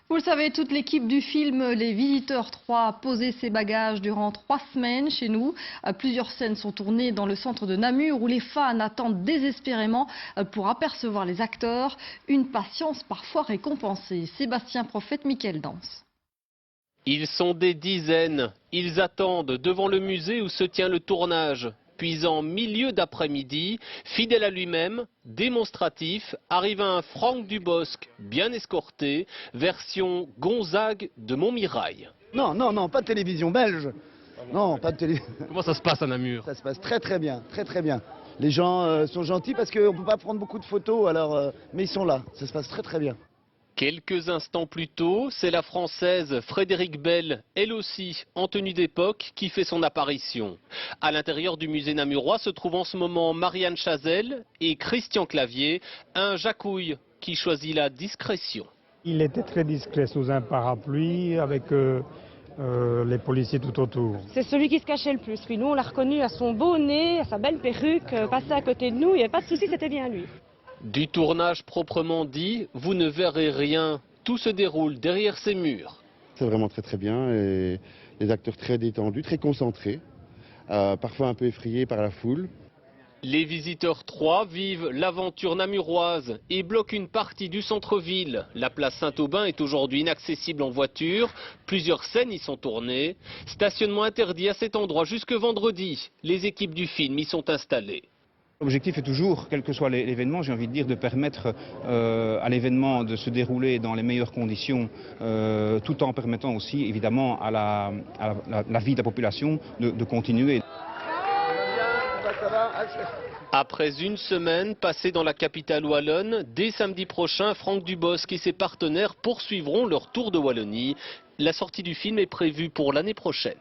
Vous le savez, toute l'équipe du film Les Visiteurs 3 a posé ses bagages durant 3 semaines chez nous. Plusieurs scènes sont tournées dans le centre de Namur où les fans attendent désespérément pour apercevoir les acteurs. Une patience parfois récompensée. Sébastien Prophète, Mickaël Danse. Ils sont des dizaines. Ils attendent devant le musée où se tient le tournage. Puis en milieu d'après-midi, fidèle à lui-même, démonstratif, arrive un Franck Dubosc, bien escorté, version Gonzague de Montmirail. Non, pas de télévision belge. Non, pas de télé. Comment ça se passe à Namur? Ça se passe très bien, très bien. Les gens sont gentils parce qu'on ne peut pas prendre beaucoup de photos, alors, mais ils sont là. Ça se passe très bien. Quelques instants plus tôt, c'est la Française Frédérique Bell, elle aussi en tenue d'époque, qui fait son apparition. À l'intérieur du musée namurois se trouvent en ce moment Marianne Chazelle et Christian Clavier, un jacouille qui choisit la discrétion. Il était très discret sous un parapluie avec les policiers tout autour. C'est celui qui se cachait le plus. Puis nous, on l'a reconnu à son beau nez, à sa belle perruque, passé à côté de nous. Il n'y avait pas de souci, c'était bien lui. Du tournage proprement dit, vous ne verrez rien. Tout se déroule derrière ces murs. C'est vraiment très bien et les acteurs très détendus, très concentrés, parfois un peu effrayés par la foule. Les Visiteurs 3 vivent l'aventure namuroise et bloquent une partie du centre-ville. La place Saint-Aubin est aujourd'hui inaccessible en voiture. Plusieurs scènes y sont tournées. Stationnement interdit à cet endroit jusque vendredi. Les équipes du film y sont installées. L'objectif est toujours, quel que soit l'événement, j'ai envie de dire, de permettre à l'événement de se dérouler dans les meilleures conditions, tout en permettant aussi, évidemment, à la vie de la population de continuer. Après une semaine passée dans la capitale wallonne, dès samedi prochain, Franck Dubosc et ses partenaires poursuivront leur tour de Wallonie. La sortie du film est prévue pour l'année prochaine.